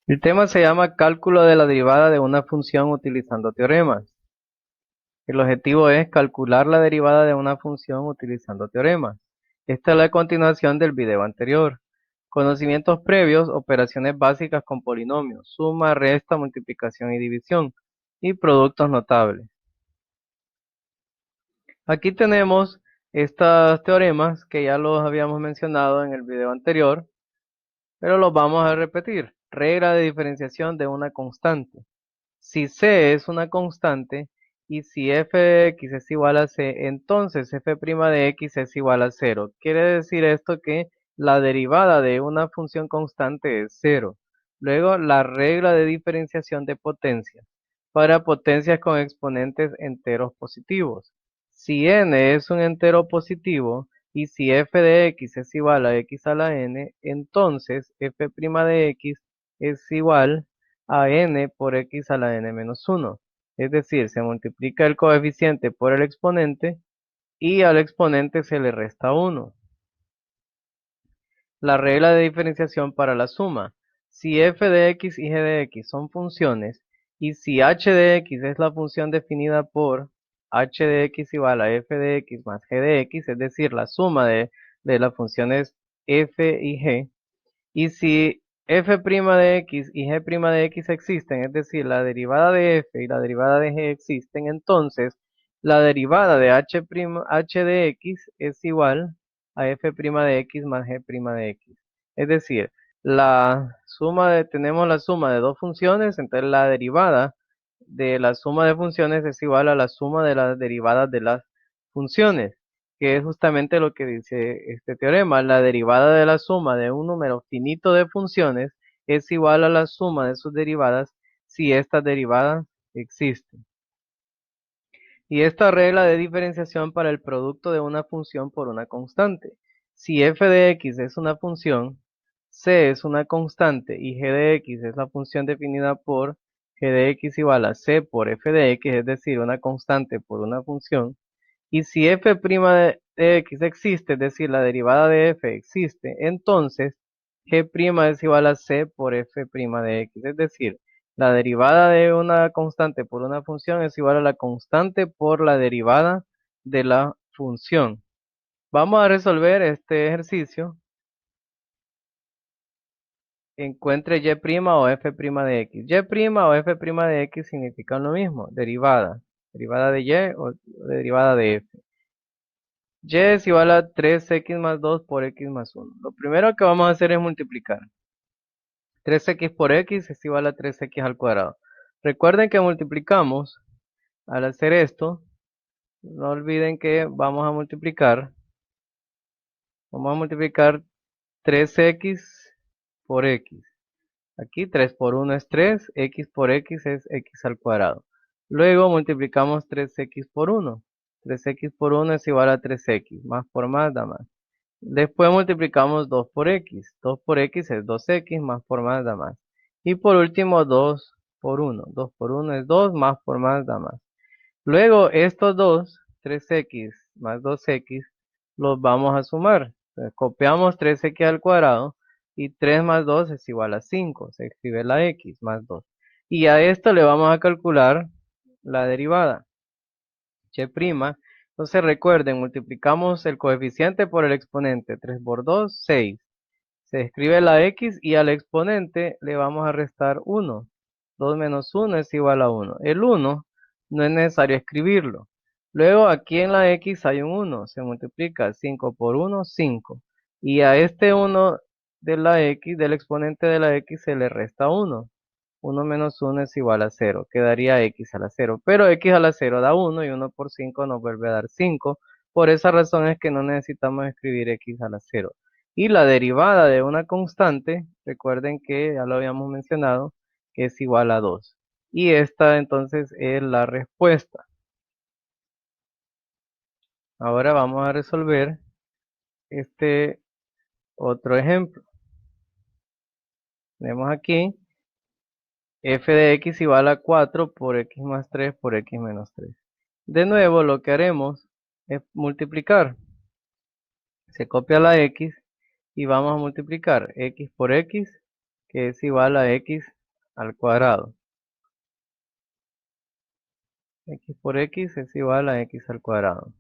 El tema se llama cálculo de la derivada de una función utilizando teoremas. El objetivo es calcular la derivada de una función utilizando teoremas. Esta es la continuación del video anterior. Conocimientos previos, operaciones básicas con polinomios, suma, resta, multiplicación y división, y productos notables. Aquí tenemos estos teoremas que ya los habíamos mencionado en el video anterior, pero los vamos a repetir. Regla de diferenciación de una constante. Si C es una constante y si f de x es igual a c, entonces f' de x es igual a cero. Quiere decir esto que la derivada de una función constante es cero. Luego, la regla de diferenciación de potencia para potencias con exponentes enteros positivos. Si n es un entero positivo y si f de x es igual a x a la n, entonces f' de x es igual a n por x a la n menos 1. Es decir, se multiplica el coeficiente por el exponente y al exponente se le resta 1. La regla de diferenciación para la suma. Si f de x y g de x son funciones y si h de x es la función definida por h de x igual a f de x más g de x, es decir, la suma de las funciones f y g, y si f' de x y g' de x existen, es decir, la derivada de f y la derivada de g existen, entonces la derivada de h de x es igual a f' de x más g' de x. Es decir, tenemos la suma de dos funciones, entonces la derivada de la suma de funciones es igual a la suma de las derivadas de las funciones, que es justamente lo que dice este teorema. La derivada de la suma de un número finito de funciones es igual a la suma de sus derivadas si estas derivadas existen. Y esta regla de diferenciación para el producto de una función por una constante. Si f de x es una función, c es una constante y g de x es la función definida por g de x igual a c por f de x, es decir, una constante por una función, y si f' de x existe, es decir, la derivada de f existe, entonces g' es igual a c por f' de x. Es decir, la derivada de una constante por una función es igual a la constante por la derivada de la función. Vamos a resolver este ejercicio. Encuentre y' o f' de x. Y' o f' de x significan lo mismo, derivada. Derivada de y o derivada de f. Y es igual a 3x más 2 por x más 1. Lo primero que vamos a hacer es multiplicar. 3x por x es igual a 3x al cuadrado. Recuerden que multiplicamos, al hacer esto, no olviden que vamos a multiplicar 3x por x. Aquí 3 por 1 es 3, x por x es x al cuadrado. Luego multiplicamos 3x por 1. 3x por 1 es igual a 3x, más por más da más. Después multiplicamos 2 por x. 2 por x es 2x, más por más da más. Y por último 2 por 1. 2 por 1 es 2, más por más da más. Luego estos dos, 3x más 2x, los vamos a sumar. Entonces, copiamos 3x al cuadrado y 3 más 2 es igual a 5. Se escribe la x más 2. Y a esto le vamos a calcular la derivada. Y'. Entonces recuerden, multiplicamos el coeficiente por el exponente. 3 por 2, 6. Se escribe la x y al exponente le vamos a restar 1. 2 menos 1 es igual a 1. El 1 no es necesario escribirlo. Luego aquí en la x hay un 1. Se multiplica 5 por 1, 5. Y a este 1 de la x, del exponente de la x, se le resta 1. 1 menos 1 es igual a 0. Quedaría x a la 0. Pero x a la 0 da 1 y 1 por 5 nos vuelve a dar 5. Por esa razón es que no necesitamos escribir x a la 0. Y la derivada de una constante, recuerden que ya lo habíamos mencionado, que es igual a 2. Y esta entonces es la respuesta. Ahora vamos a resolver este otro ejemplo. Tenemos aquí f de x igual a 4 por x más 3 por x menos 3. De nuevo lo que haremos es multiplicar. Se copia la x y vamos a multiplicar x por x, que es igual a x al cuadrado. X por x es igual a x al cuadrado.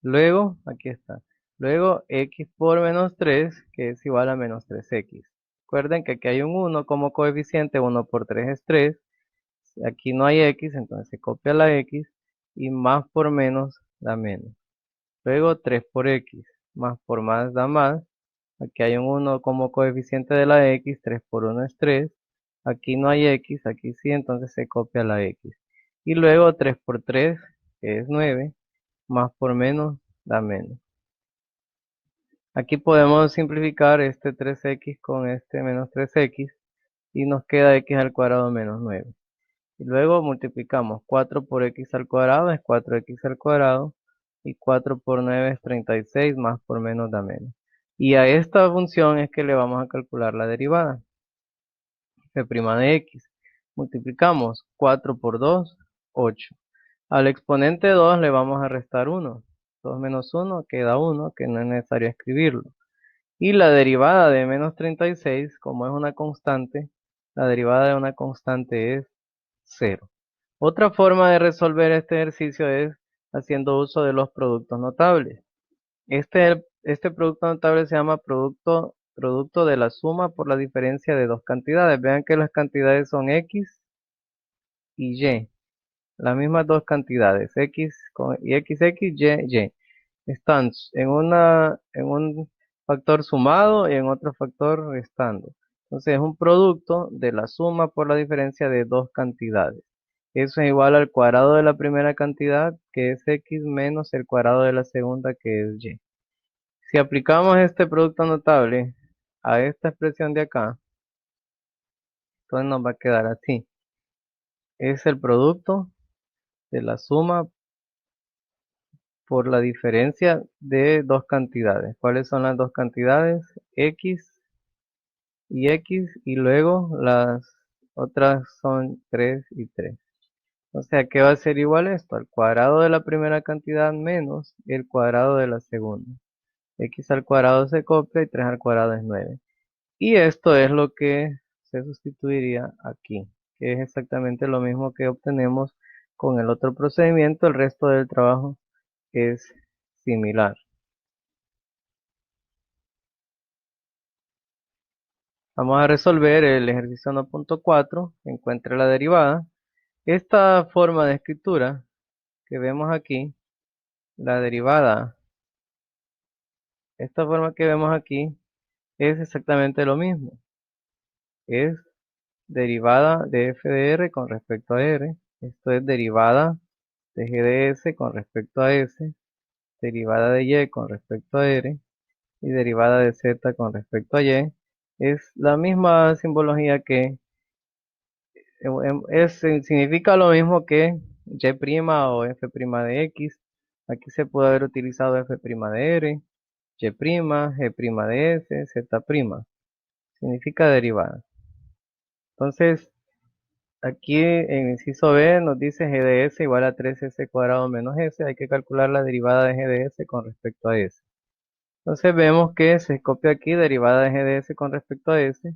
Luego, aquí está. Luego, x por menos 3, que es igual a menos 3x. Recuerden que aquí hay un 1 como coeficiente, 1 por 3 es 3. Aquí no hay x, entonces se copia la x. Y más por menos da menos. Luego 3 por x, más por más da más. Aquí hay un 1 como coeficiente de la x, 3 por 1 es 3. Aquí no hay x, aquí sí, entonces se copia la x. Y luego 3 por 3, que es 9, más por menos da menos. Aquí podemos simplificar este 3x con este menos 3x y nos queda x al cuadrado menos 9. Y luego multiplicamos 4 por x al cuadrado es 4x al cuadrado y 4 por 9 es 36 más por menos da menos. Y a esta función es que le vamos a calcular la derivada. f' de x. Multiplicamos 4 por 2, 8. Al exponente 2 le vamos a restar 1. 2 menos 1 queda 1, que no es necesario escribirlo. Y la derivada de menos 36, como es una constante, la derivada de una constante es 0. Otra forma de resolver este ejercicio es haciendo uso de los productos notables. Este producto notable se llama producto de la suma por la diferencia de dos cantidades. Vean que las cantidades son x y y. Las mismas dos cantidades, y x, y. Están en un factor sumado y en otro factor restando. Entonces es un producto de la suma por la diferencia de dos cantidades. Eso es igual al cuadrado de la primera cantidad, que es x, menos el cuadrado de la segunda, que es y. Si aplicamos este producto notable a esta expresión de acá, entonces nos va a quedar así. Es el producto de la suma por la diferencia de dos cantidades. ¿Cuáles son las dos cantidades? X y luego las otras son 3 y 3. O sea, ¿qué va a ser igual esto? Al cuadrado de la primera cantidad menos el cuadrado de la segunda. X al cuadrado se copia y 3 al cuadrado es 9. Y esto es lo que se sustituiría aquí, que es exactamente lo mismo que obtenemos con el otro procedimiento. El resto del trabajo es similar. Vamos a resolver el ejercicio 1.4, encuentre la derivada. Esta forma de escritura que vemos aquí, la derivada, esta forma que vemos aquí es exactamente lo mismo. Es derivada de f de r con respecto a r. Esto es derivada de g de s con respecto a s, derivada de y con respecto a r y derivada de z con respecto a y. Es la misma simbología que significa lo mismo que y' o f' de x. Aquí se puede haber utilizado f' de r, y', g' de s, z'. Significa derivada. Entonces, aquí en inciso B nos dice g de s igual a 3s cuadrado menos s. Hay que calcular la derivada de g de s con respecto a s. Entonces vemos que se copia aquí derivada de g de s con respecto a s.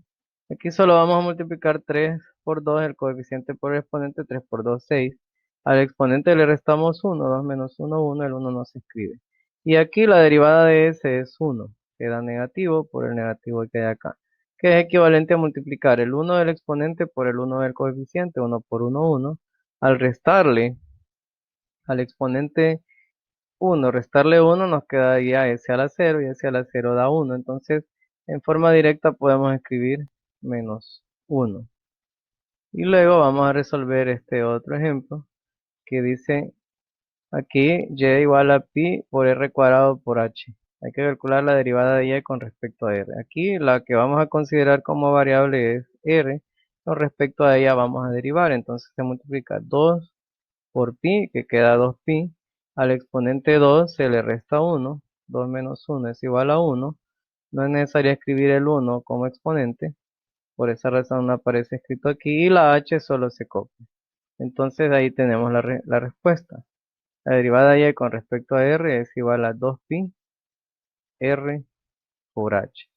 Aquí solo vamos a multiplicar 3 por 2, el coeficiente por el exponente, 3 por 2, 6. Al exponente le restamos 1, 2 menos 1, 1, el 1 no se escribe. Y aquí la derivada de s es 1, queda negativo por el negativo que hay acá, que es equivalente a multiplicar el 1 del exponente por el 1 del coeficiente, 1 por 1, 1. Al restarle al exponente 1, restarle 1 nos quedaría s a la 0 y s a la 0 da 1. Entonces, en forma directa podemos escribir menos 1. Y luego vamos a resolver este otro ejemplo que dice aquí y igual a pi por r cuadrado por h. Hay que calcular la derivada de y con respecto a r. Aquí la que vamos a considerar como variable es r. Con respecto a ella vamos a derivar. Entonces se multiplica 2 por pi, que queda 2pi. Al exponente 2 se le resta 1. 2 menos 1 es igual a 1. No es necesario escribir el 1 como exponente. Por esa razón no aparece escrito aquí. Y la h solo se copia. Entonces ahí tenemos la respuesta. La derivada de y con respecto a r es igual a 2pi r por h.